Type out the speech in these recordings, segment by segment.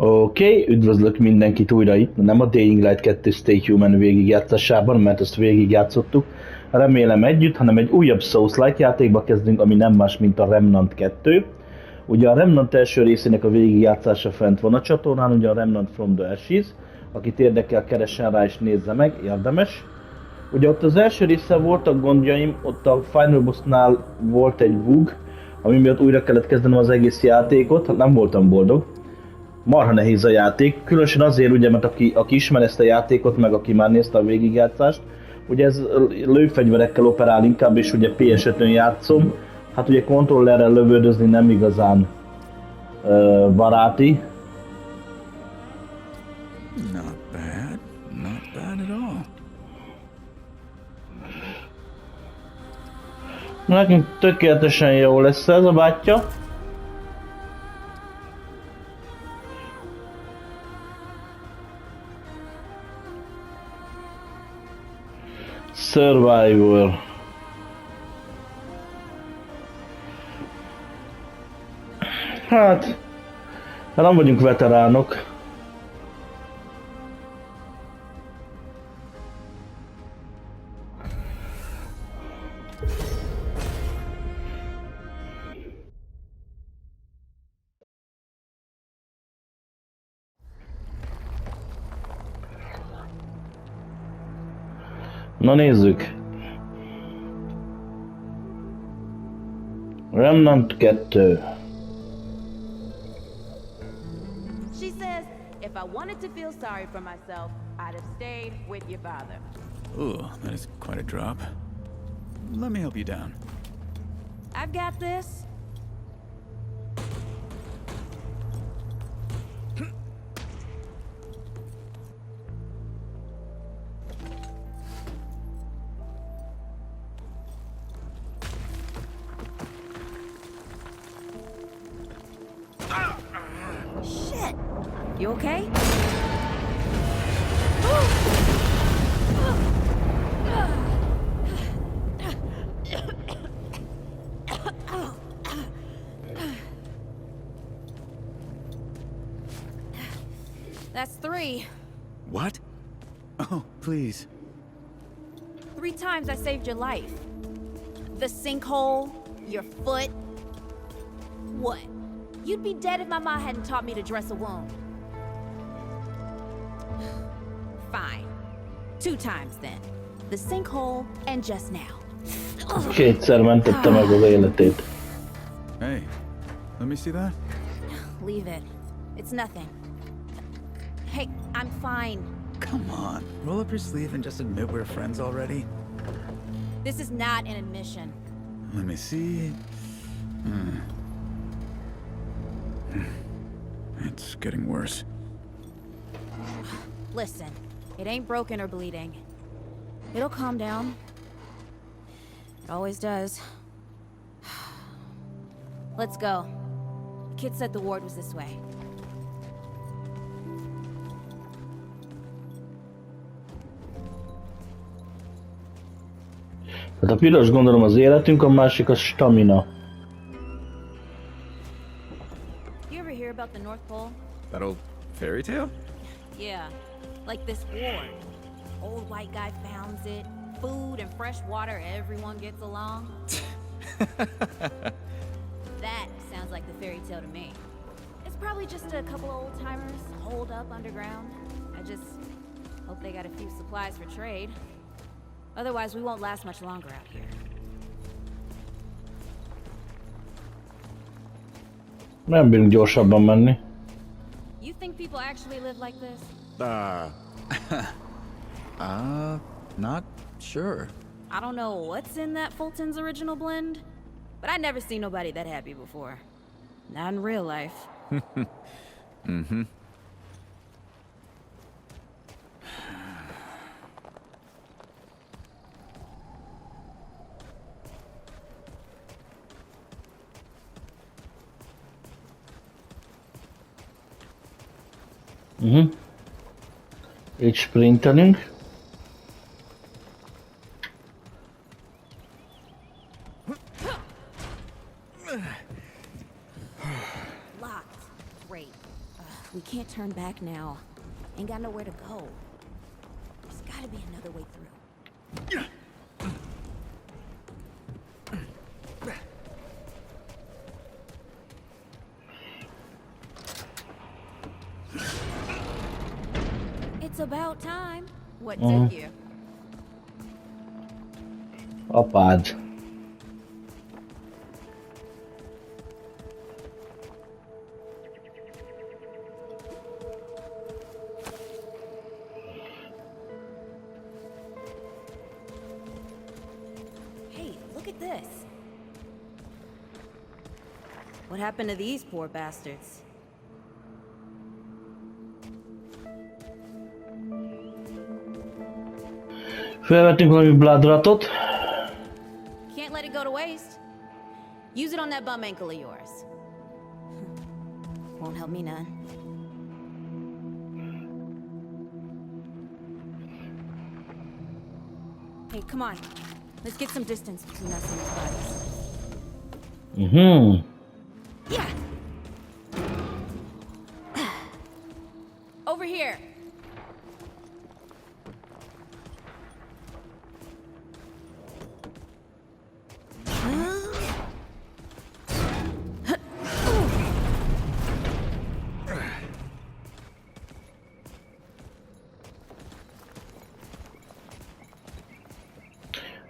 Oké, üdvözlök mindenkit újra itt, nem a Dying Light 2 Stay Human végigjátszásában, mert ezt végigjátszottuk. Remélem együtt, hanem egy újabb Souls-like játékba kezdünk, ami nem más, mint a Remnant 2. Ugye a Remnant első részének a végigjátszása fent van a csatornán, ugye a Remnant from the Ashes. Akit érdekel, keressen rá és nézze meg, érdemes. Ugye ott az első résszel voltak gondjaim, ott a Final Bossnál volt egy bug, ami miatt újra kellett kezdenem az egész játékot, hát nem voltam boldog. Marha nehéz a játék, különösen azért ugye, mert aki ismer ezt a játékot, meg aki már nézte a végigjátszást, ugye ez lőfegyverekkel operál inkább, és ugye PS5-ön játszom, hát ugye kontrollerrel lövöldözni nem igazán baráti. Not bad at all. Nekünk tökéletesen jó lesz ez a bátyja. Survivor. Hát nem vagyunk veteránok. Na nézzük. Remnant 2. She says, if I wanted to feel sorry for myself, I'd have stayed with your father. Ooh, that is quite a drop. Let me help you down. I've got this. Shit! You okay? That's 3. What? Oh, please. 3 times I saved your life. The sinkhole, your foot. What? You'd be dead if my mom hadn't taught me to dress a wound. Fine. 2 times then. The sinkhole and just now. Kétszer mentette meg az életét. Hey, let me see that. Leave it. It's nothing. Hey, I'm fine. Come on, roll up your sleeve and just admit we're friends already. This is not an admission. Let me see. It's getting worse. Listen, it ain't broken or bleeding. It'll calm down. It always does. Let's go. The kid said the ward was this way. Tehát a piros gondolom az életünk, a másik a stamina. You ever hear about the North Pole? That old fairy tale? Yeah, like this ward. Old white guy founds it. Food and fresh water, everyone gets along. That sounds like the fairy tale to me. It's probably just a couple old timers holed up underground. I just hope they got a few supplies for trade. Otherwise, we won't last much longer out here. Nem bírunk gyorsabban menni. You think people actually live like this? Not sure. I don't know what's in that Fulton's original blend, but I'd never seen nobody that happy before. Not in real life. Mm-hmm. Így sprintelünk. Locked. Great. We can't turn back now. Ain't got nowhere to go. There's gotta be another way through. It's about time. What took you? Apád. Hey, look at this. What happened to these poor bastards? Felvettünk valami bloodratot. Can't let it go to waste. Use it on that bum ankle of yours. Won't help me none. Hey, come on. Let's get some distance between us and these bodies. Mhm. Yeah. Over here.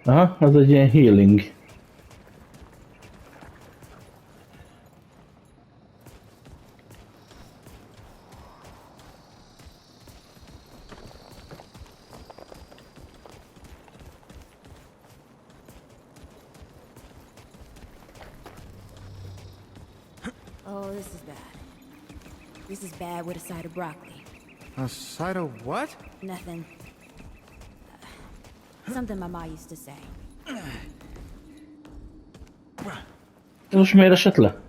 Aha, ez egy ilyen healing. Oh, this is bad. This is bad with a side of broccoli. A side of what? Nothing. Something my ma used to say. Most miért esett le?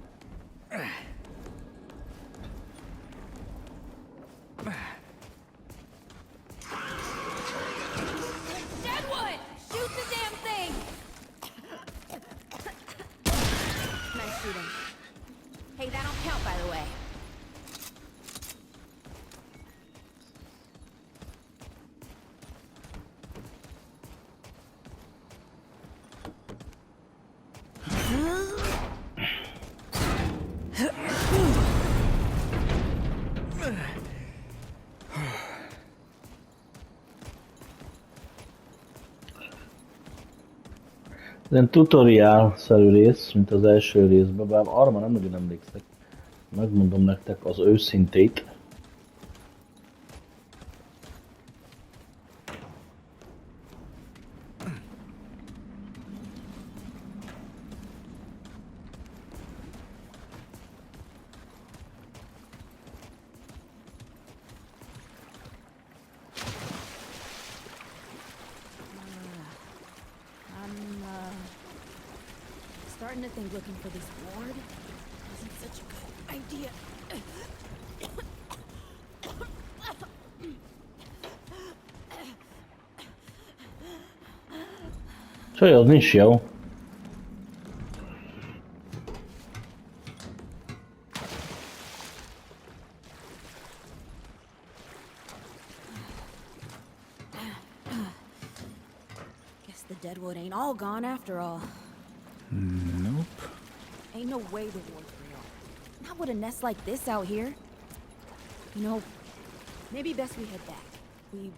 Deadwood! Shoot the damn thing! Nice shooting. Hey, that don't count, by the way. Ez ilyen tutorial-szerű rész, mint az első részben, bár arra már nem nagyon emlékszek. Megmondom nektek az őszintét. Starting to think looking for this ward isn't such a good idea. Csaj, az nincs jó. Guess the Deadwood ain't all gone after all. Nope. Ain't no way the ward's real. Not with a nest like this out here. You know, maybe best we head back. We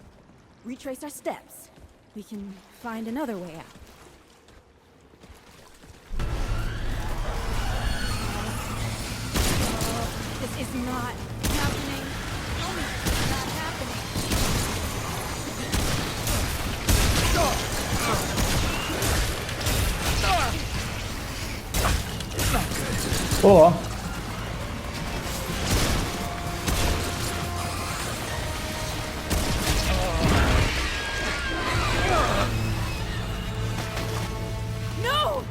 retrace our steps. We can find another way out. This is not happening. Oh, it's not happening. Hova? No!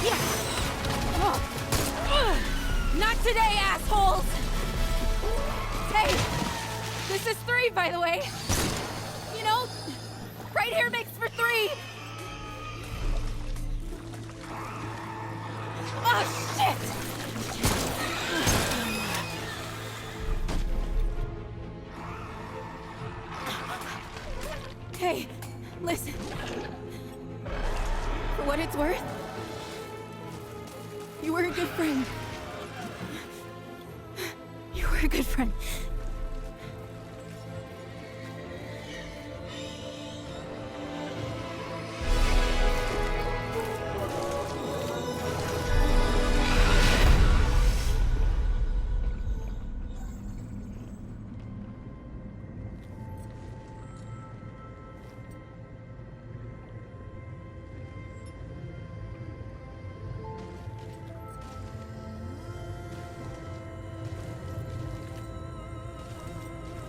Yeah. Oh. 3, by the way. You know, right here makes for 3. Oh, shit! Hey, listen. For what it's worth, you were a good friend. You were a good friend.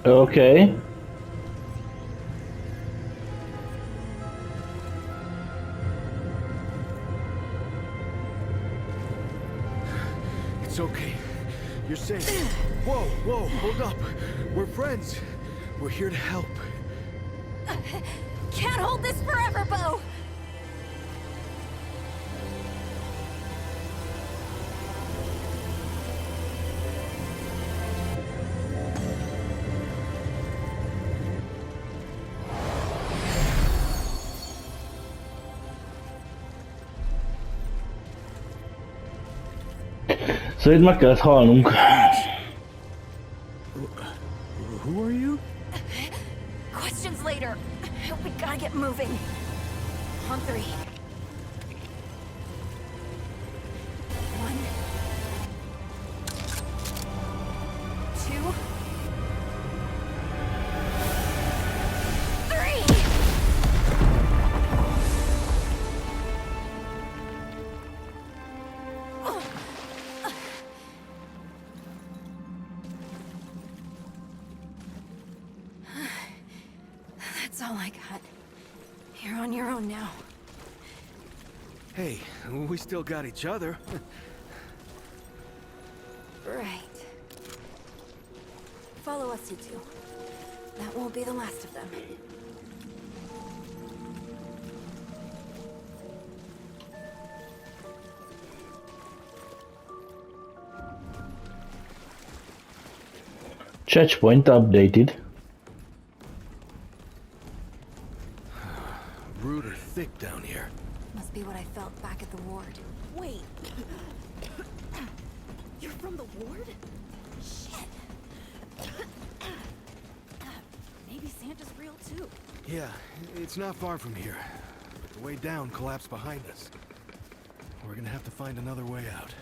Okay. It's okay. You're safe. Whoa, whoa, hold up. We're friends. We're here to help. Can't hold this forever, Bo! Szóval itt meg kellett halnunk. Who are you? Questions later. We gotta get moving. On 3. 1. 2. 3! That's all I got. You're on your own now. Hey, we still got each other. Right. Follow us, you two. That won't be the last of them. Checkpoint updated. Rude or thick down here. Must be what I felt back at the ward. Wait. You're from the ward? Shit. Maybe Santa's real too. Yeah, it's not far from here. But the way down collapsed behind us. We're gonna have to find another way out.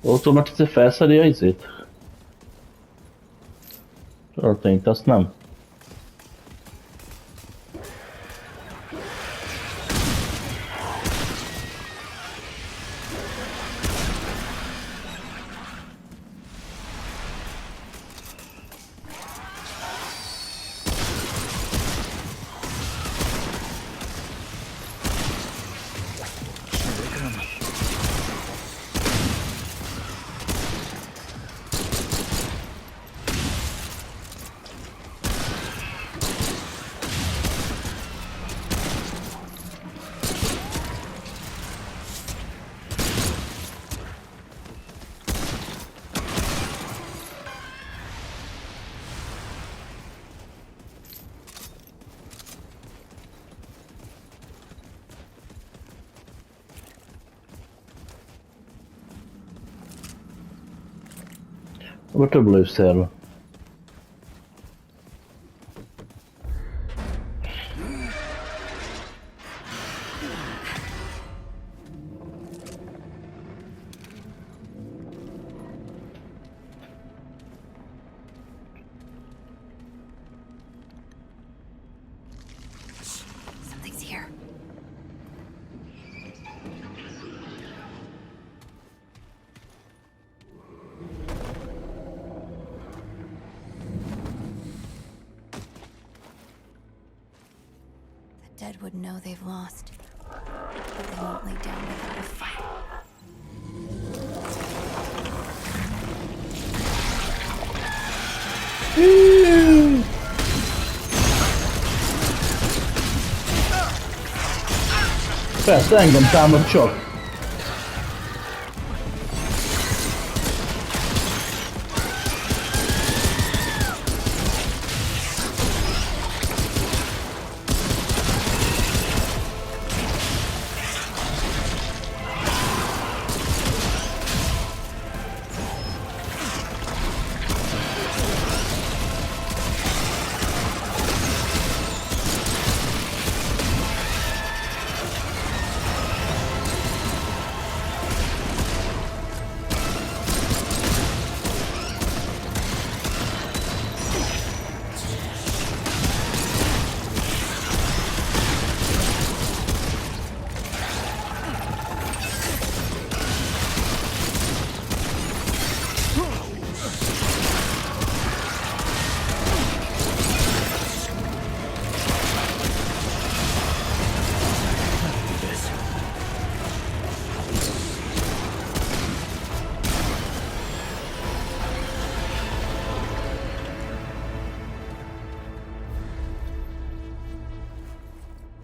Automatizálja felszedi a izét? Történt, azt nem. Abban több lőszer van. Something's here. The dead would know they've lost, but they won't lay down without a fight. Persze, engem támad csak.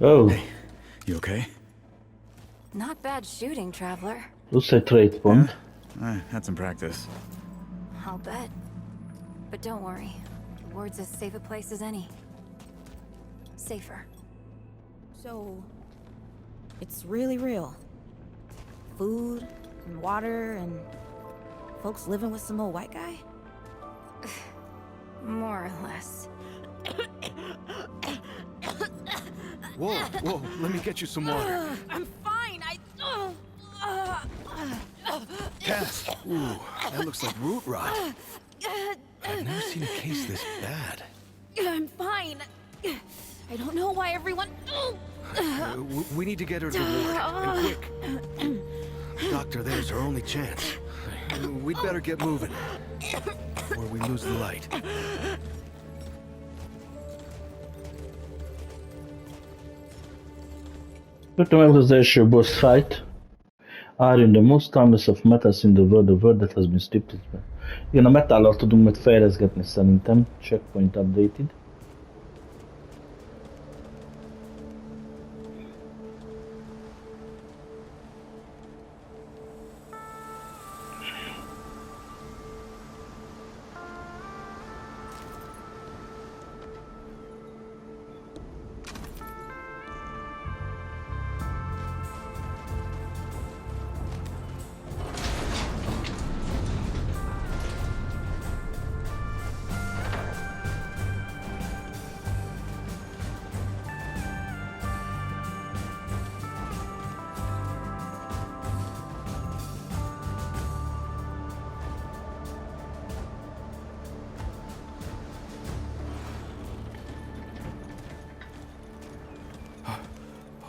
Oh, Hey, you okay? Not bad shooting, traveler. plusz egy trade pont. I had some practice. I'll bet. But don't worry. The ward's as safe a place as any. Safer. So, it's really real. Food and water and folks living with some old white guy? More or less. Whoa, whoa, let me get you some water. I'm fine. Cass, ooh, that looks like root rot. I've never seen a case this bad. I'm fine. I don't know why everyone. We need to get her to the ward, and quick. Doctor, there's our only chance. We'd better get moving, or we lose the light. Rögtön meg az első boss fight. Are in the most timeless of metals in the world that has been stripped. Igen, a metállal tudunk majd fejleszgetni szerintem. Checkpoint updated.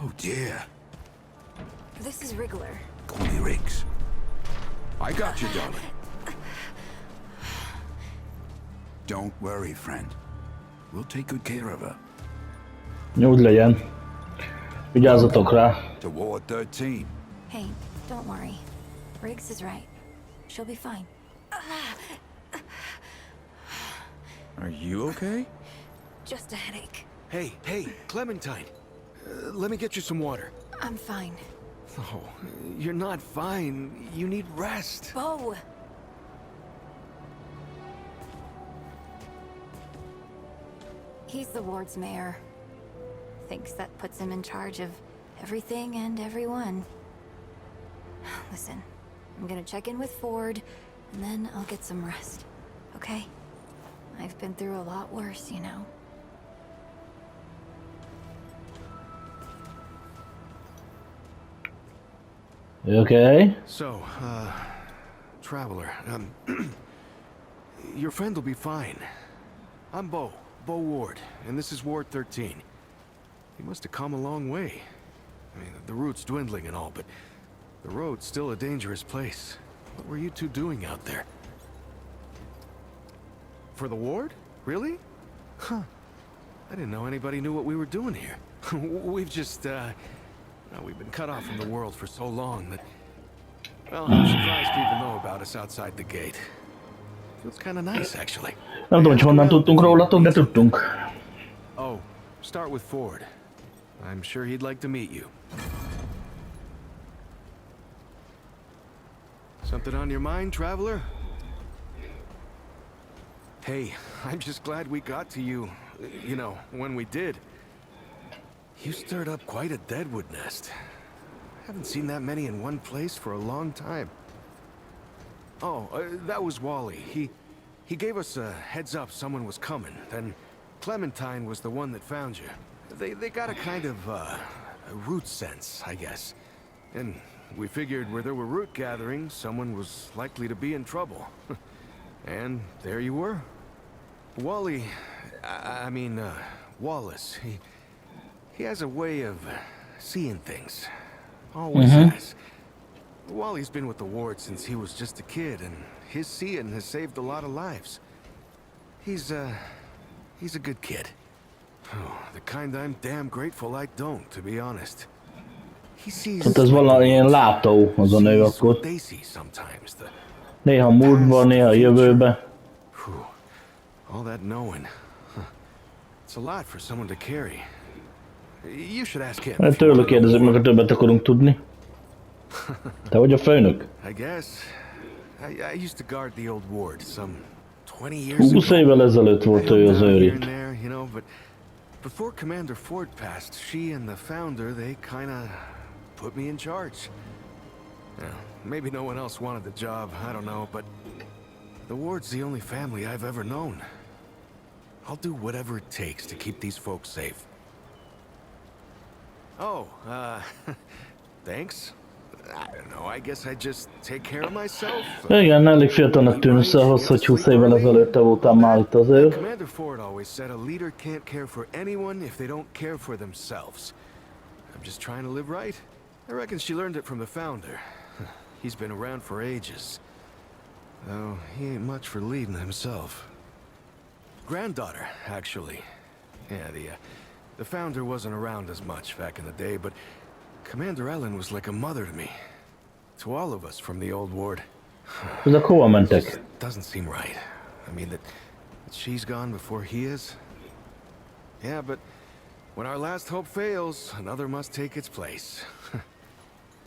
Oh dear. This is Wriggler. Call me Riggs. I got you, darling. Don't worry, friend. We'll take good care of her. Úgy legyen. Vigyázzatok rá. To Ward 13. Hey, don't worry. Riggs is right. She'll be fine. Are you okay? Just a headache. Hey, Clementine. Let me get you some water. I'm fine. Oh, you're not fine. You need rest. Bo! He's the ward's mayor. Thinks that puts him in charge of everything and everyone. Listen, I'm gonna check in with Ford, and then I'll get some rest. okay? I've been through a lot worse, you know. You okay? So, Traveler, your friend will be fine. I'm Bo Ward, and this is Ward 13. He must have come a long way. I mean, the route's dwindling and all, but the road's still a dangerous place. What were you two doing out there? For the ward? Really? Huh. I didn't know anybody knew what we were doing here. We've just, we've been cut off from the world for so long that... Well, I'm surprised people know about us outside the gate. Feels kind of nice, actually. Nem tudom, hogy honnan tudtunk rólatok, de tudtunk. Oh, start with Ford. I'm sure he'd like to meet you. Something on your mind, Traveler? Hey, I'm just glad we got to you, you know, when we did. You stirred up quite a deadwood nest. Haven't seen that many in one place for a long time. Oh, that was Wally. He gave us a heads up someone was coming. Then Clementine was the one that found you. They got a kind of, a root sense, I guess. And we figured where there were root gatherings, someone was likely to be in trouble. And there you were. Wally, Wallace, he has a way of seeing things. Always has. Wally's been with the ward since he was just a kid, and his seeing has saved a lot of lives. He's a good kid. Oh, the kind I'm damn grateful I don't, to be honest. He sees Tehát ez valamilyen látó az a nő akkor. they see sometimes, the Néha múltban, néha jövőbe. all that knowing. It's a lot for someone to carry. You should ask him. Hát tőlük kérdezzük meg, ha többet akarunk tudni. Te vagy a főnök? I guess. I used to guard the old ward some 20 years 20 ago. évvel ezelőtt volt ő az őr itt. There, you know, but before Commander Ford passed, she and the founder, they kind of put me in charge. Yeah, maybe no one else wanted the job, I don't know, but the ward's the only family I've ever known. I'll do whatever it takes to keep these folks safe. Oh, thanks. I don't know, I guess I just take care of myself. Igen, elég fiatalnak tűnsz ahhoz, hogy 20 évvel ezelőtt te voltál már itt az őr. Commander Ford always said a leader can't care for anyone if they don't care for themselves. I'm just trying to live right. I reckon she learned it from the founder. He's been around for ages. Though he ain't much for leading himself. Granddaughter, actually. Yeah, the founder wasn't around as much back in the day, but Commander Ellen was like a mother to me. To all of us from the old ward. Ezek hova mentek? Doesn't seem right. I mean, that she's gone before he is. Yeah, but when our last hope fails, another must take its place.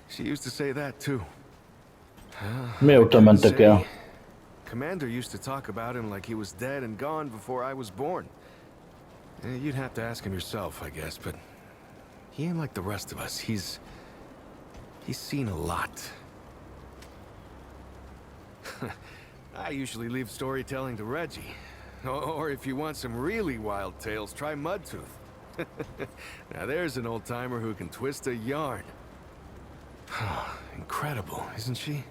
She used to say that too. Mióta mentek el? Commander used to talk about him like he was dead and gone before I was born. You'd have to ask him yourself, I guess, but he ain't like the rest of us. He's seen a lot. I usually leave storytelling to Reggie. Or if you want some really wild tales, try Mudtooth. Now there's an old-timer who can twist a yarn. Incredible, isn't she?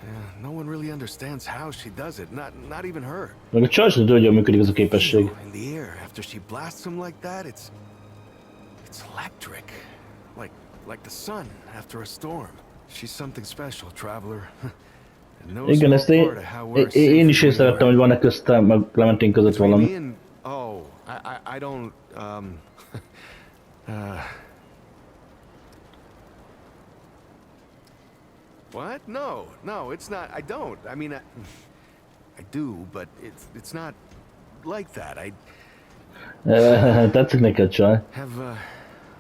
Yeah, no one really understands how she does it, not even her. Meg a csaj sem tudja, hogy működik ez a képesség. In the air, after she blasts him like that, it's electric. Like the sun after a storm. She's something special, Traveler. Igen, ezt én is észrevettem, hogy van-e köztem, meg Clementine között valami. Oh, I don't, What? No, it's not. I don't. I mean, I do, but it's not like that. Tetszik neked, csaj.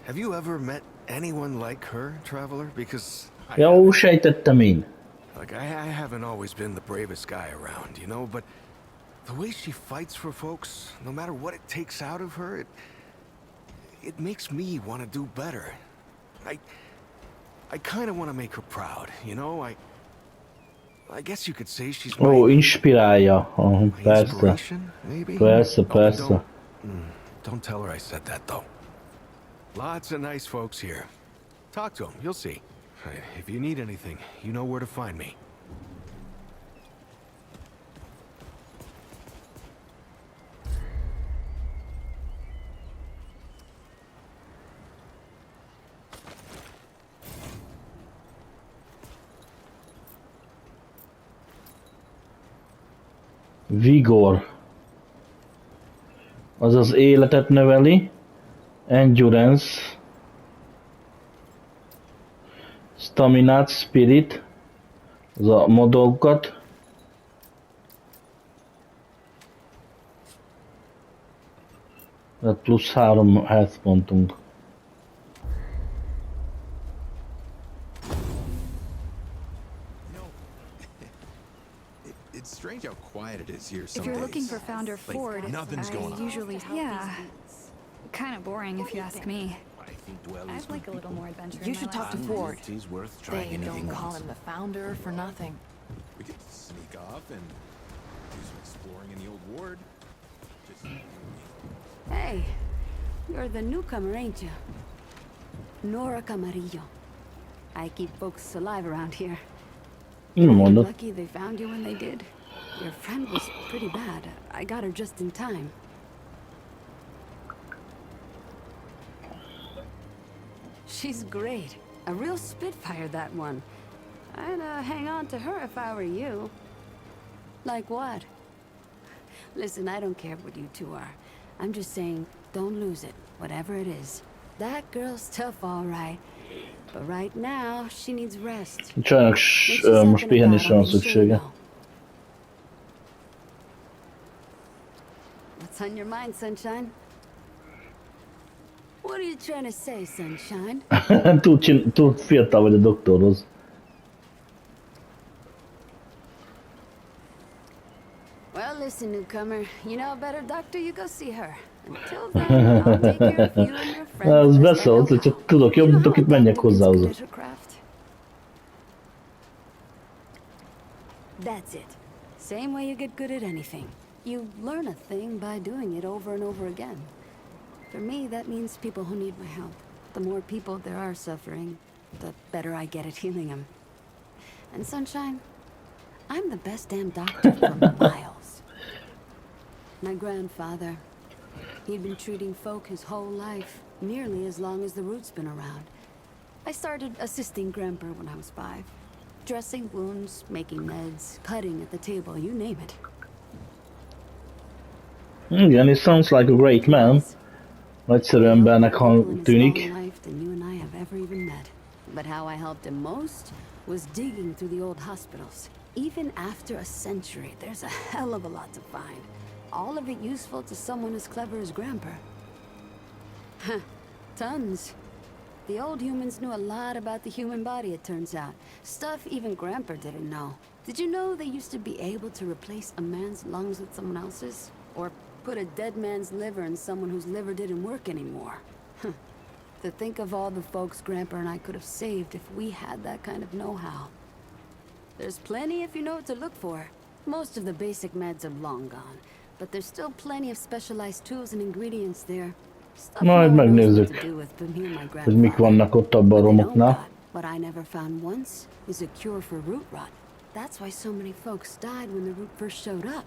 Have you ever met anyone like her, Traveler? Because Jó, sejtettem én. Like, I haven't always been the bravest guy around, you know, but the way she fights for folks, no matter what it takes out of her, it makes me want to do better. I kind of want to make her proud, you know? I guess you could say she's Ó, my inspirálja. Persze. inspiration, maybe? Persze, Oh, persze. don't tell her I said that, though. Lots of nice folks here. Talk to them, you'll see. If you need anything, you know where to find me. Vigor. Az az életet növeli. Endurance. Staminát, spirit. Az a modókat. Tehát plusz 3 health pontunk. It's strange how quiet it is here If some you're days. looking for Founder Ford, nothing's going on. usually, yeah, kind of boring if you ask me. I think dwellers I'd like a little more adventure. You should talk to Ford. He's worth trying They anything don't call once. him the founder for nothing. We could sneak off and do some exploring in the old ward. Just you and me. Hey, you're the newcomer, ain't you? Nora Camarillo. I keep folks alive around here. Nem mondod. Lucky they found you when they did. Your friend was pretty bad. I got her just in time. She's great. A real spitfire, that one. I'd hang on to her if I were you. Like what? Listen, I don't care what you two are. I'm just saying, don't lose it, whatever it is. That girl's tough, all right. But right now, she needs rest. Csajnak most pihenésre van szüksége. What's on your mind, Sunshine? What are you trying to say, Sunshine? túl fiatal vagy a doktorhoz. Well, listen, newcomer. You know a better doctor, you go see her. Until then, I'll take care of you and your friends. Az beszólt, hogy csak tudok jobb, mint akit menjek hozzához. That's it. Same way you get good at anything. You learn a thing by doing it over and over again. For me, that means people who need my help. The more people there are suffering, the better I get at healing them. And Sunshine, I'm the best damn doctor for miles. My grandfather, he'd been treating folk his whole life, nearly as long as the root's been around. I started assisting Grandpa when I was 5. Dressing wounds, making meds, cutting at the table, you name it. Igen, he sounds like a great man. Nagyszerű embernek tűnik. Life than you and I have ever even met. But how I helped him most was digging through the old hospitals. Even after a century, there's a hell of a lot to find. All of it useful to someone as clever as Grandpa. Huh, tons. The old humans knew a lot about the human body, it turns out. Stuff even Grandpa didn't know. Did you know they used to be able to replace a man's lungs with someone else's? Or put a dead man's liver in someone whose liver didn't work anymore? To think of all the folks Grandpa and I could have saved if we had that kind of know-how. There's plenty if you know what to look for. Most of the basic meds are long gone, but there's still plenty of specialized tools and ingredients there. Stuff Majd no one knows what megnézzük, to do with but me and my hogy mik grandfather. vannak ott abban a What they don't romoknál. got, what I never found once, is a cure for root rot. That's why so many folks died when the root first showed up.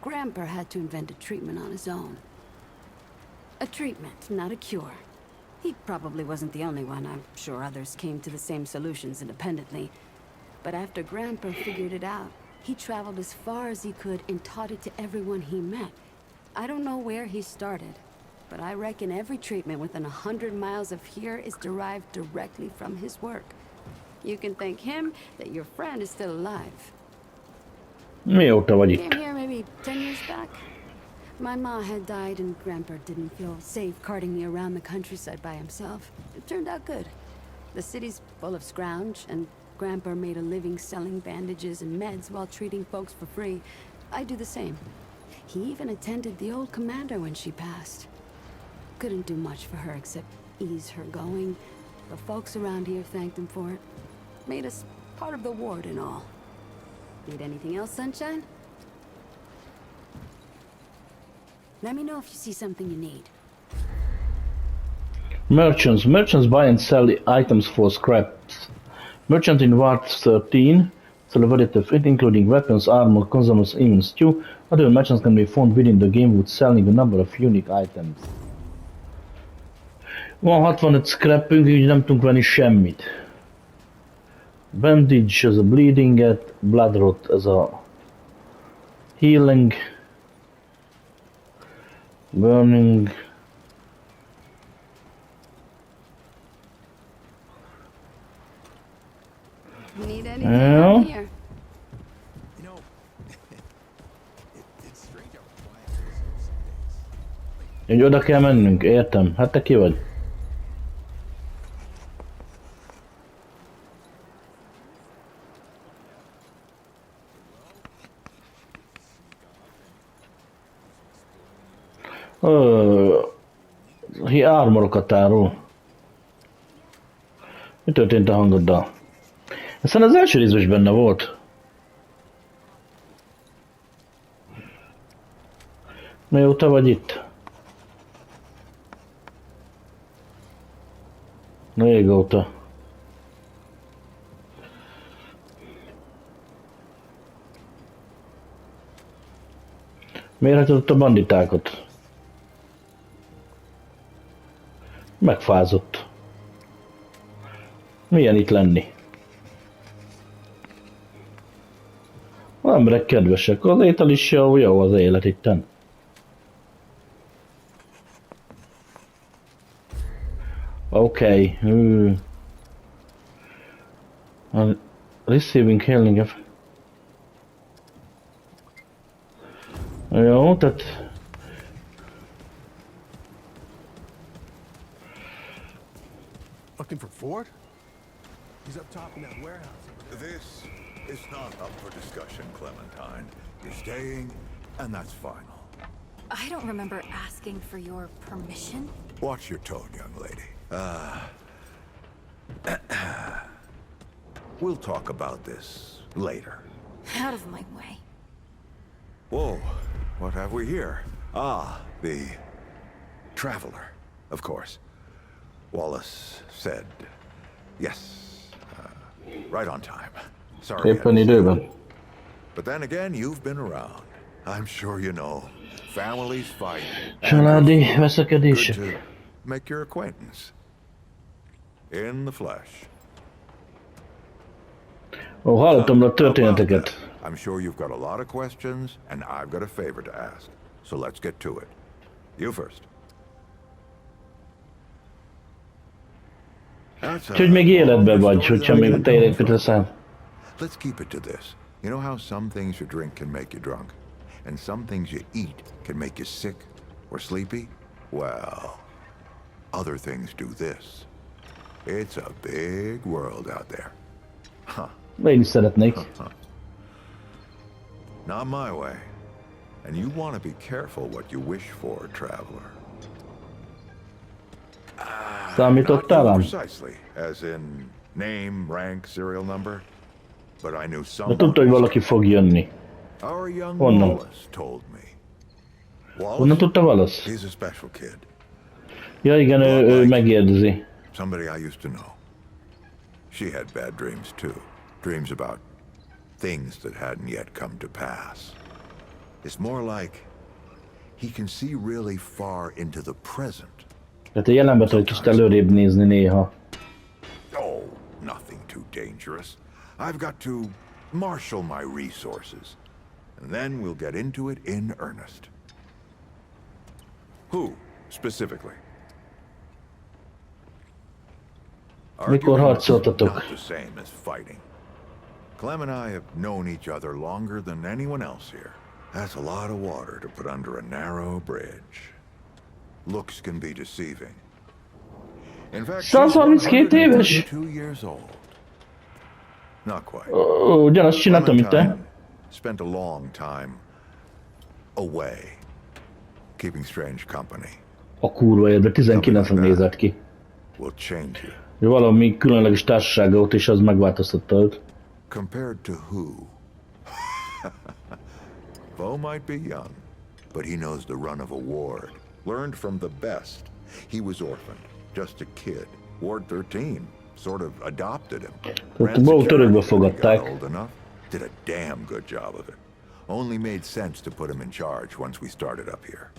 Grandpa had to invent a treatment on his own. A treatment, not a cure. He probably wasn't the only one. I'm sure others came to the same solutions independently. But after Grandpa figured it out, he traveled as far as he could and taught it to everyone he met. I don't know where he started, but I reckon every treatment within 100 miles of here is derived directly from his work. You can thank him that your friend is still alive. Mióta vagy itt? Came here maybe 10 years back. My ma had died and Grandpa didn't feel safe carting me around the countryside by himself. It turned out good. The city's full of scrounge, and Grandpa made a living selling bandages and meds while treating folks for free. I do the same. He even attended the old commander when she passed. Couldn't do much for her except ease her going. The folks around here thanked him for it. Made us part of the ward and all. Need anything else, Sunshine? Let me know if you see something you need. Merchants. Merchants buy and sell items for scraps. Merchant in Ward 13 sell a variety of it, including weapons, armor, consumables, even stew. Other merchants can be found within the game with selling a number of unique items. Van 65 scrapünk, így nem tudunk venni semmit. Bandage, ez a bleedinget, bloodrot, ez a healing, burning, Need anything around here? You know, it's strange how quiet it is some days. így oda kell mennünk, értem. Hát te ki vagy? Armorokat árul. Mi történt a hangoddal? Aztán az első részben is benne volt. Mióta vagy itt? Régóta. Miért hagyott a banditákat? Megfázott. Milyen itt lenni? Az emberek kedvesek, az étel is jó az élet itten. Oké. Receiving healing. Jó, tehát... Looking for Ford? He's up top in that warehouse. This is not up for discussion, Clementine. You're staying, and that's final. I don't remember asking for your permission. Watch your tone, young lady. We'll talk about this later. Out of my way. Whoa, what have we here? Ah, the traveler, of course. Wallace said yes, right on time. Sorry. Éppen időben. But then again, you've been around. I'm sure you know. Families fight. Családi Good veszekedések. to make your acquaintance. In the flesh. Ó, hallottam a történeteket. I'm sure you've got a lot of questions, and I've got a favor to ask. So let's get to it. You first. Úgyhogy még életben vagy, hogyha még te életbe teszel. Let's keep it to this. You know how some things you drink can make you drunk, and some things you eat can make you sick or sleepy? Well, other things do this. It's a big world out there. Huh. Én is szeretnék. Not my way. And you want to be careful what you wish for, traveler. Számítottál rám? Precisely, as in name, rank, serial number. But I knew De someone. tudta, hogy valaki fog jönni. Our young Honnan? Wallace told me. Honnan tudta Wallace? He's a special kid. Ja igen, ő megérdezi. Somebody I used to know. She had bad dreams too. Dreams about things that hadn't yet come to pass. It's more like he can see really far into the present. Tehát a jelenbe tudod kicsit előrébb nézni néha. Oh, nothing too dangerous. I've got to marshal my resources. And then we'll get into it in earnest. Who, specifically? Mikor harcoltatok? Not the same as fighting. Clem and I have known each other longer than anyone else here. That's a lot of water to put under a narrow bridge. Looks can be deceiving. In fact, she's 132 éves? 2 years old. Not quite. Ugyanazt csináltam, mint te. Clementine spent a long time away, keeping strange company. A kurva életben 19-en nézett ki. Will change you. Valami különleges társasága ott, és az megváltoztatta őt. Compared to who? Bo might be young, but he knows the run of a ward. Learned from the best. He was orphaned, just a kid. Ward 13 sort of adopted him. Ran security when he got old enough. Did a damn good job of it. Only made sense to put him in charge once we started up here.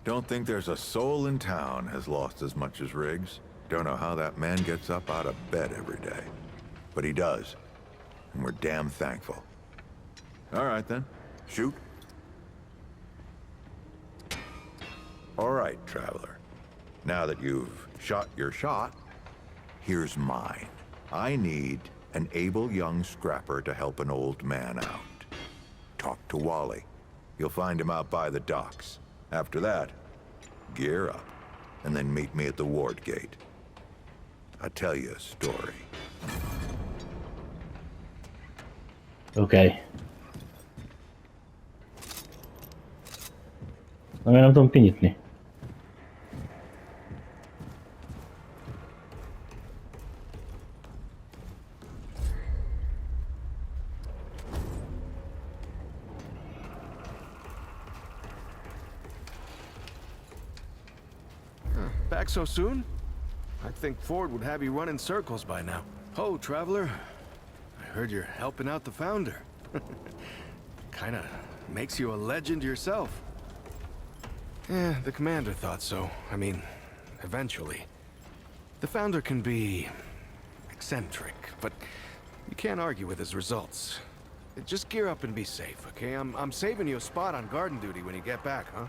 Don't think there's a soul in town has lost as much as Riggs. Don't know how that man gets up out of bed every day. But he does. And we're damn thankful. All right then. Shoot. All right, traveler. Now that you've shot your shot, here's mine. I need an able young scrapper to help an old man out. Talk to Wally. You'll find him out by the docks. After that, gear up, and then meet me at the ward gate. I'll tell you a story. Okay. Nem tudom kinyitni. Back so soon? I think Ford would have you run in circles by now. Oh, traveler. I heard you're helping out the founder. Kinda makes you a legend yourself. Yeah, the commander thought so. I mean, eventually. The founder can be eccentric, but you can't argue with his results. Just gear up and be safe, okay? I'm saving you a spot on garden duty when you get back, huh?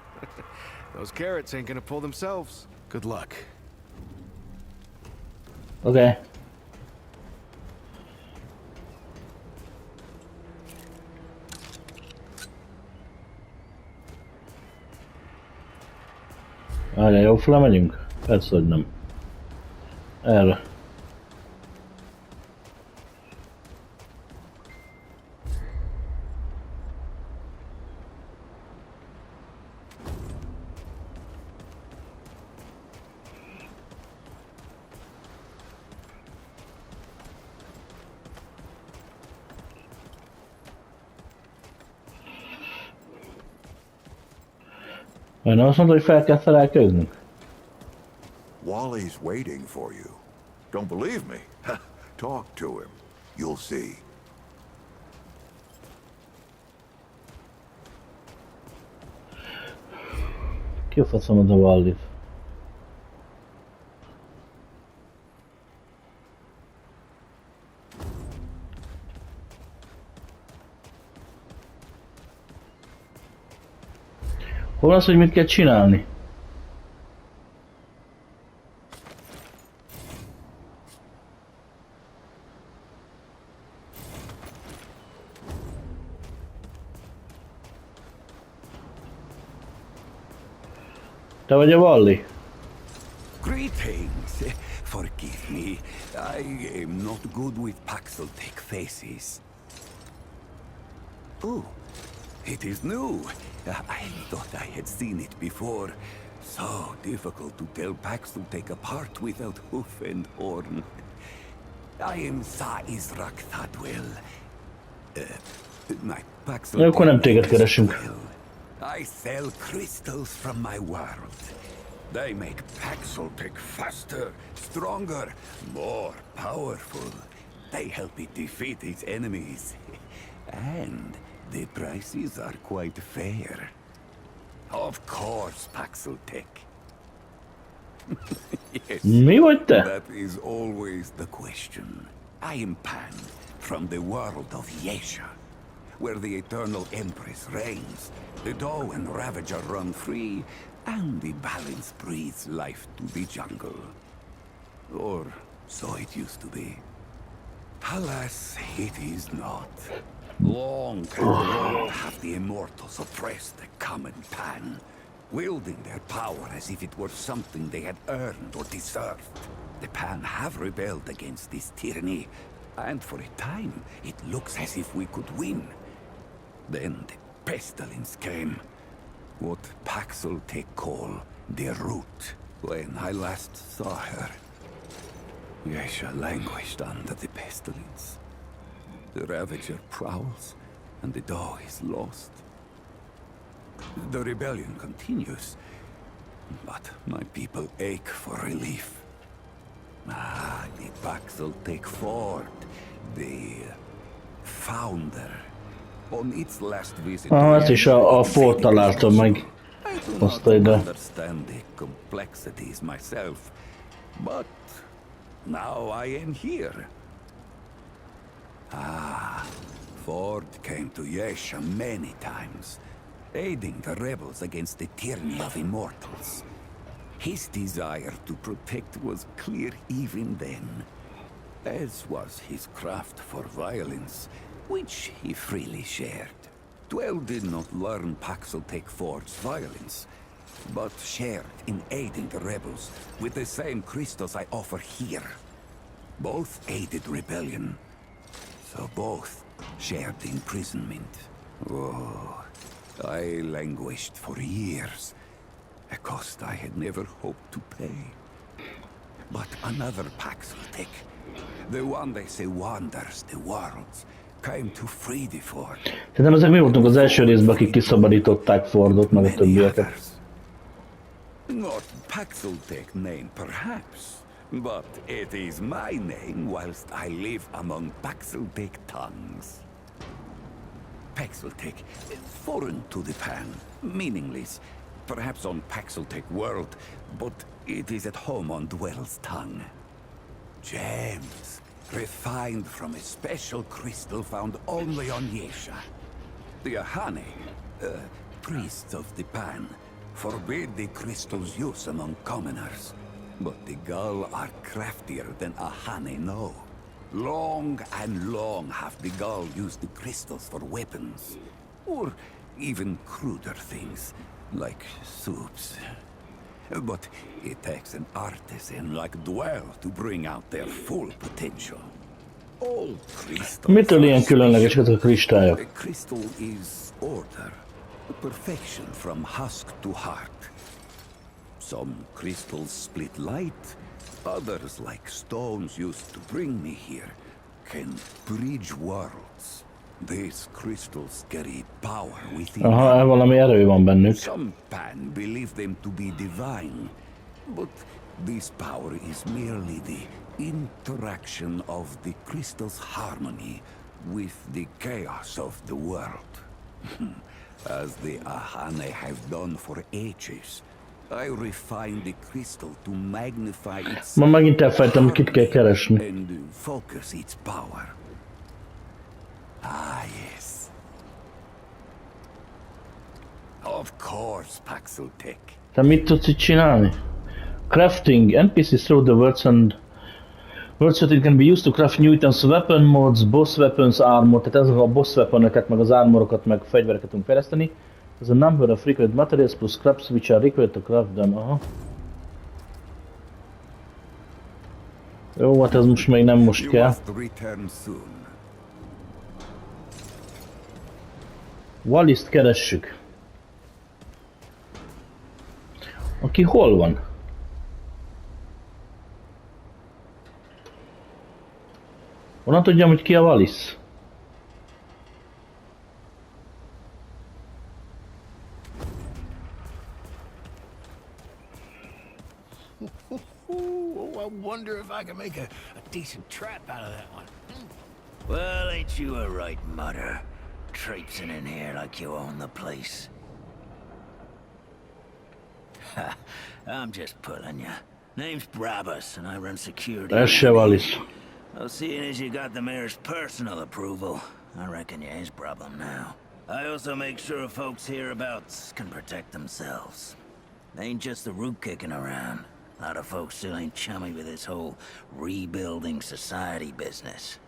Those carrots ain't gonna pull themselves. Good luck. Okay. Várjál, jó fele megyünk? Persze, hogy nem. Erre. Majd azt mondta, hogy fel kell felelkeznünk? Wally's waiting for you. Don't believe me? Talk to him. You'll see. Ki a faszom az a Wally? Hol az, hogy mit kell csinálni? Te vagy a Wally? Greetings. Forgive me. I am not good with Paxeltech faces. Oh, it is new. I thought I had seen it before. So difficult to tell Paxeltech apart without hoof and horn. I am Sa Israk Thadwell. My Paxeltech. Akkor nem téged keresünk. I sell crystals from my world. They make Paxeltech faster, stronger, more powerful. They help it defeat its enemies. And the prices are quite fair. Of course, Paxeltech. Yes. Mi vagy te? That is always the question. I am Pan, from the world of Yesha, where the Eternal Empress reigns. The Doe and Ravager run free, and the balance breathes life to the jungle. Or so it used to be. Alas, it is not. Long have the Immortals oppressed the common Pan, wielding their power as if it were something they had earned or deserved. The Pan have rebelled against this tyranny, and for a time it looks as if we could win. Then the pestilence came. What Paxeltech call the root. When I last saw her, Yesha languished under the pestilence. The Ravager prowls, and the dough is lost. The rebellion continues, but my people ache for relief. The Paxeltech Fort, the founder, on its last visit. Ezt is a Ford találta meg. I do Hozta not ide. understand the complexities myself, but now I am here. Ford came to Yesha many times, aiding the rebels against the tyranny of immortals. His desire to protect was clear even then, as was his craft for violence, which he freely shared. Dwell did not learn Paxeltech Ford's violence, but shared in aiding the rebels with the same crystals I offer here. Both aided rebellion, so both shared imprisonment. Oh, I languished for years, a cost I had never hoped to pay. But another Paxeltech, the one they say wanders the worlds, came to free the Ford. Szerintem ezek mi voltunk az első részben, akik kiszabadították Fordot, meg a többieket. Not Paxeltech name, perhaps, but it is my name whilst I live among Paxeltech tongues. Paxeltech, foreign to the pan, meaningless, perhaps on Paxeltech world, but it is at home on Dwell's tongue. Gems, refined from a special crystal found only on Yesha. The Ahane, priests of the pan, forbid the crystal's use among commoners, but the Gull are craftier than Ahane know. Long and long have the Gull used the crystals for weapons, or even cruder things, like soups. But it takes an artisan like Dwell to bring out their full potential. All crystals. Mitől ilyen különleges ezek a kristályok? A crystal is order, perfection from husk to heart. Some crystals split light, others, like stones used to bring me here, can bridge worlds. These crystals carry power within them. Valami erő van bennük. Some pan believe them to be divine, but this power is merely the interaction of the crystal's harmony with the chaos of the world. As the Ahane have done for ages, I refine the crystal to magnify its Ma megint elfelejtem, kit kell keresni. and focus its power. Yes. Of course, Paxeltech. Te mit tudsz itt csinálni? Crafting. NPCs through the words and words that it can be used to craft new items, weapon mods, boss weapons, armor. Tehát ezek a boss weaponöket, meg az armorokat, meg fegyvereket tudunk fejleszteni. There's a number of required materials plus scraps which are required to craft them. Aha. Jó, hát ez most még nem most You kell. must return soon. Wallis-t keressük. Aki hol van? Honnan tudjam, hogy ki a Wallis? I wonder if I can make a decent trap out of that one. Well, ain't you a right mutter? Traipsing in here like you own the place. Ha, I'm just pulling ya. Name's Brabus, and I run security. Ez se Wallis. Well, seeing as you got the mayor's personal approval, I reckon you his problem now. I also make sure folks hereabouts can protect themselves. Ain't just the root kicking around. A lot of folks still ain't chummy with this whole rebuilding society business.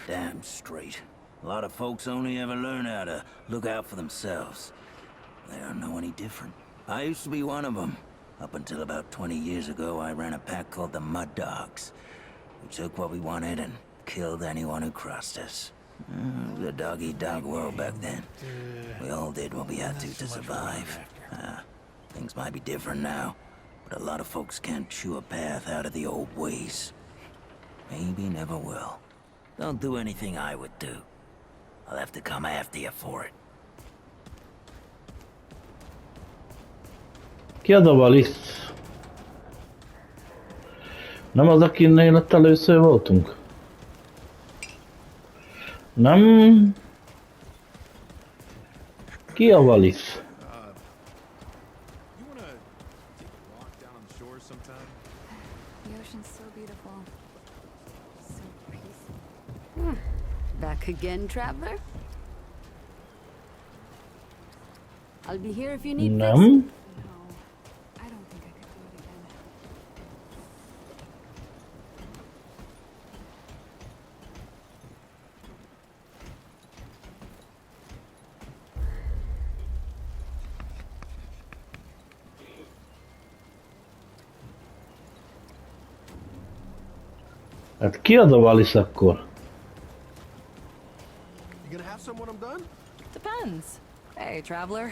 Damn straight. A lot of folks only ever learn how to look out for themselves. They don't know any different. I used to be one of them. Up until about 20 years ago, I ran a pack called the Mud Dogs. We took what we wanted and killed anyone who crossed us. It was a dog-eat-dog world back then. We all did what we had to survive. Things might be different now, but a lot of folks can't chew a path out of the old ways. Maybe never will. Don't do anything I would do. I'll have to come after you for it. Ki az a Valisz? Nem az, akinél ott először voltunk? Nem? Ki a Valisz? You wanna take a walk down on the shore sometime? The ocean's so beautiful. So peaceful. Back again, traveler? I'll be here if you need Nem? No, I don't think I could do it again. Hát ki az a Valisz akkor? You gonna have some when I'm done? Depends. Hey, traveler.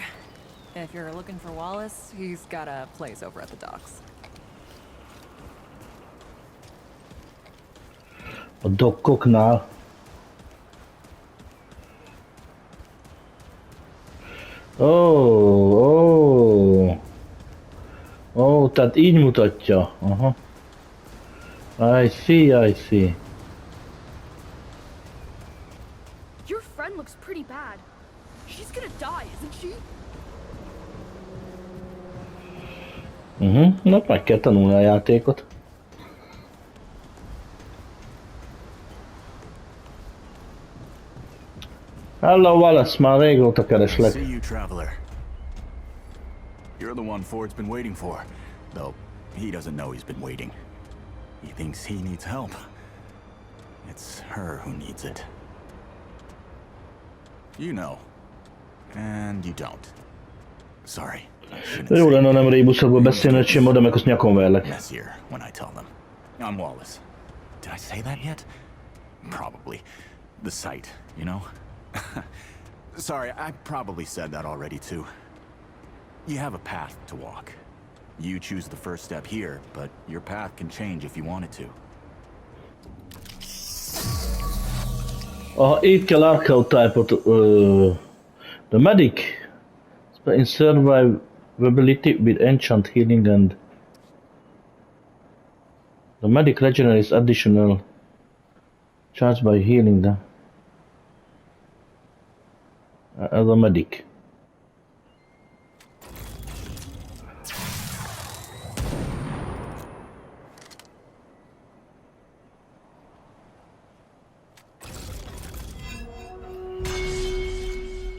If you're looking for Wallace, he's got a place over at the docks. A dokkoknál. Ó, tehát így mutatja. Aha. I see. Your friend looks pretty bad. She's gonna die, isn't she? Na, meg kell tanulni a játékot. Hello Wallace, már régóta kereslek. See you, traveler. You're the one Ford's been waiting for. Though, he doesn't know he's been waiting. He thinks he needs help. It's her who needs it. You know. And you don't. Sorry. I shouldn't Jó say lenne nem rébuszokba beszélni, hogy sem oda meg azt nyakon verlek. messier when I tell them. I'm Wallace. Did I say that yet? Probably. The site, you know? Sorry, I probably said that already too. You have a path to walk. You choose the first step here, but your path can change if you wanted to. Itt kell archetype-ot. The medic. In survivability with enchant healing and the medic regenerates additional charge by healing them. As a medic.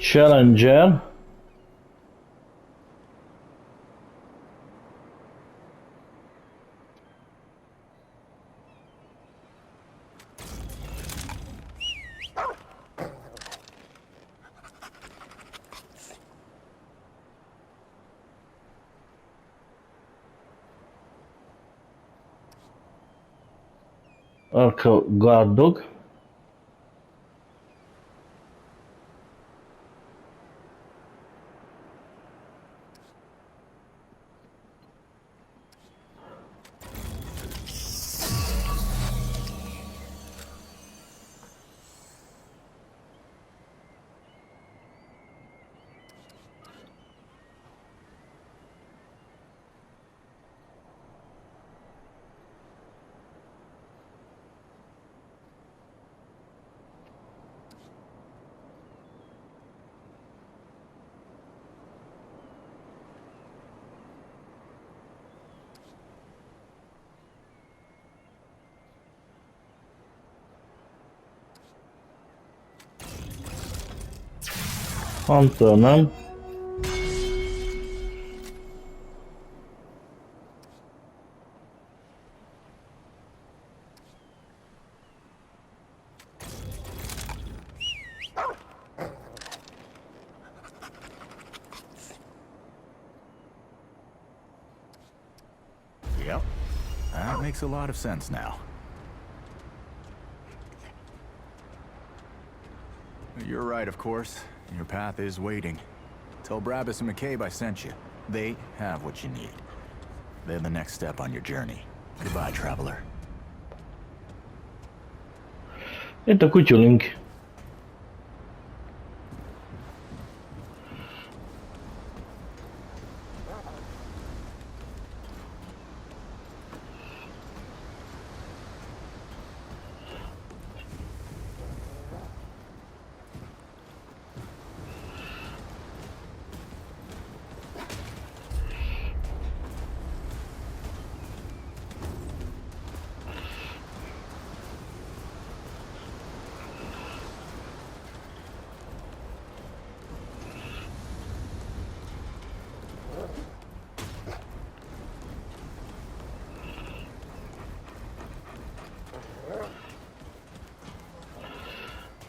Challenger. Guard dog. Hunter, nem? Yep. That makes a lot of sense now. You're right, of course. Your path is waiting. Tell Brabus and McCabe I sent you. They have what you need. They're the next step on your journey. Goodbye, traveler. Itt a kutyulink.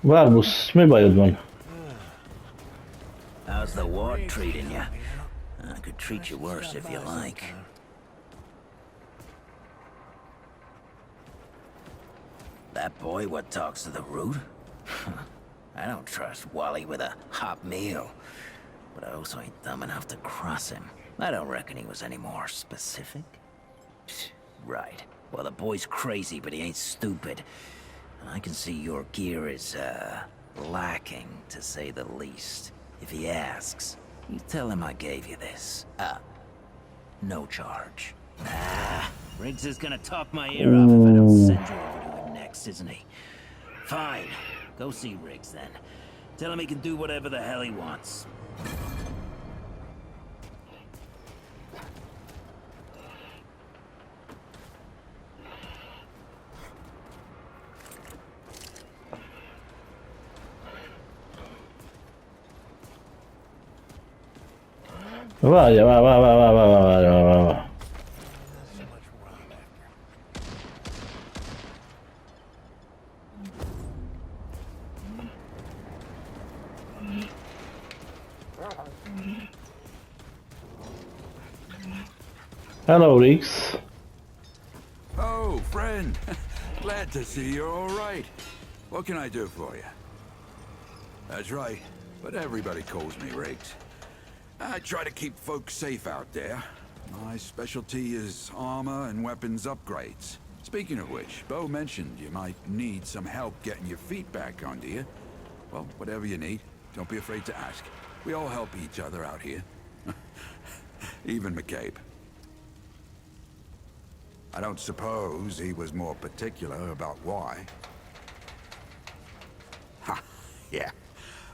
Várbusz, mi bajod van? How's the ward treating you? I could treat you worse if you like. That boy what talks to the root? I don't trust Wally with a hot meal. But I also ain't dumb enough to cross him. I don't reckon he was any more specific. Right. Well, the boy's crazy, but he ain't stupid. And I can see your gear is, lacking, to say the least. If he asks, you tell him I gave you this. No charge. Riggs is gonna talk my ear off if I don't send you over to him next, isn't he? Fine. Go see Riggs then. Tell him he can do whatever the hell he wants. Várja. Hello, Riggs. Oh, friend. Glad to see you're all right. What can I do for you? That's right, but everybody calls me Riggs. I try to keep folks safe out there. My specialty is armor and weapons upgrades. Speaking of which, Bo mentioned you might need some help getting your feet back under you. Well, whatever you need, don't be afraid to ask. We all help each other out here. Even McCabe. I don't suppose he was more particular about why. Ha, yeah.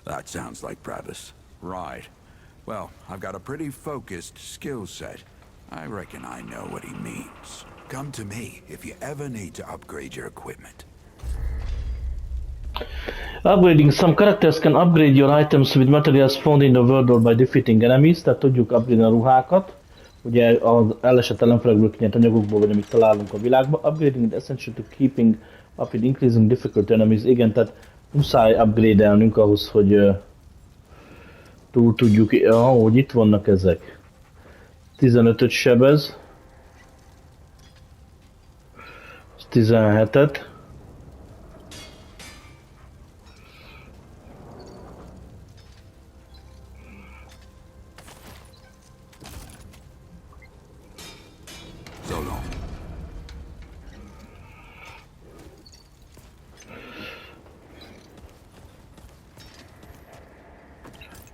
That sounds like Travis. Right. Well, I've got a pretty focused skill set. I reckon I know what he means. Come to me if you ever need to upgrade your equipment. Upgrading some characters can upgrade your items with materials found in the world or by defeating enemies, tehát tudjuk upgrade a ruhákat, ugye az elesett ellenfelekből kinyert anyagokból, vagy amit találunk a világban. Upgrading is essential to keeping up with increasing difficult enemies. Igen, tehát muszáj upgrade-elnünk ahhoz, hogy túl tudjuk, ahogy itt vannak ezek. 15-öt sebez. 17-et. So long.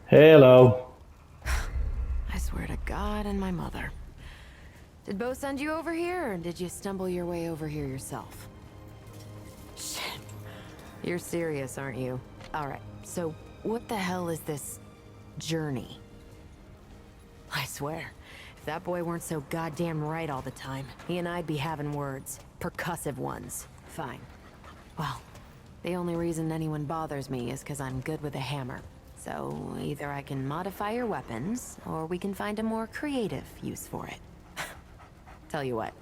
Hello. I swear to God and my mother. Did Bo send you over here, or did you stumble your way over here yourself? Shit. You're serious, aren't you? Alright, so what the hell is this journey? I swear, if that boy weren't so goddamn right all the time, he and I'd be having words. Percussive ones. Fine. Well, the only reason anyone bothers me is because I'm good with a hammer. So either I can modify your weapons, or we can find a more creative use for it. Tell you what,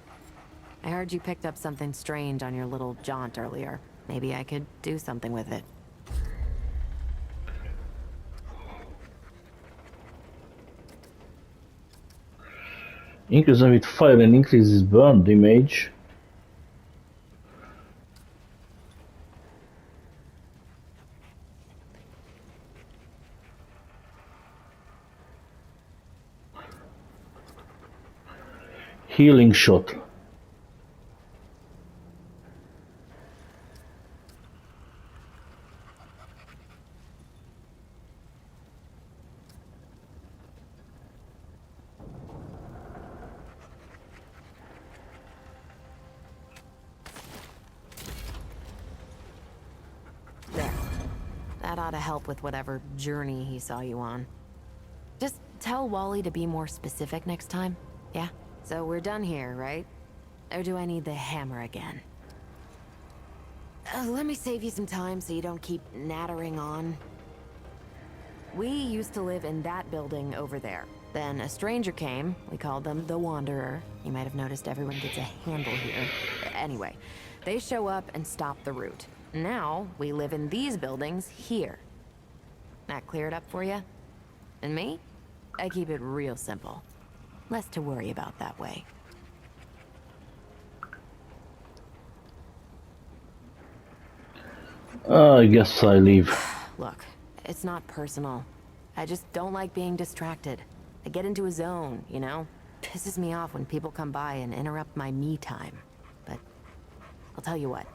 I heard you picked up something strange on your little jaunt earlier. Maybe I could do something with it. Increase them with fire and increases burn damage. Healing shot. There. That ought to help with whatever journey he saw you on. Just tell Wally to be more specific next time, yeah? So we're done here, right? Or do I need the hammer again? Let me save you some time so you don't keep nattering on. We used to live in that building over there. Then a stranger came. We called them the Wanderer. You might have noticed everyone gets a handle here. Anyway, they show up and stop the route. Now, we live in these buildings here. That clear it up for you? And me? I keep it real simple. Less to worry about that way. I guess I leave. Look, it's not personal. I just don't like being distracted. I get into a zone, you know? Pisses me off when people come by and interrupt my me time. But I'll tell you what.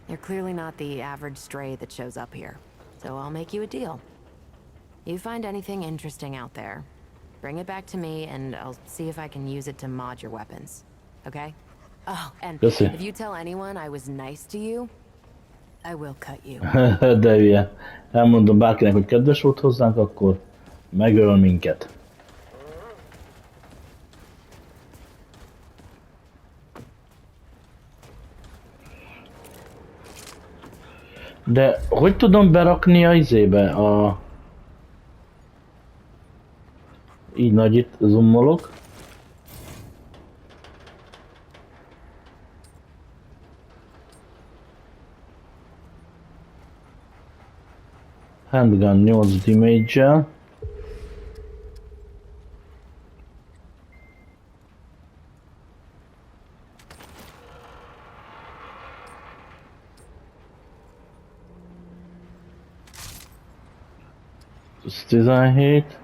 You're clearly not the average stray that shows up here. So I'll make you a deal. You find anything interesting out there, bring it back to me and I'll see if I can use it to mod your weapons. Okay? Oh, and Köszi. if you tell anyone I was nice to you, I will cut you. De ugye, elmondom bárkinek, hogy kedves volt hozzánk, akkor megöl minket. De hogy tudom berakni a izébe a... Így nagy itt zoomolok. Handgun 8 damage-el. Ez 17.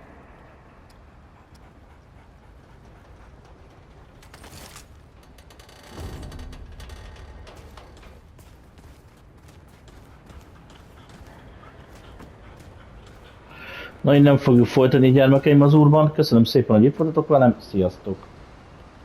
Na, innen fogjuk folytani, gyermekeim, az úrban. Köszönöm szépen, hogy itt voltatok velem. Sziasztok!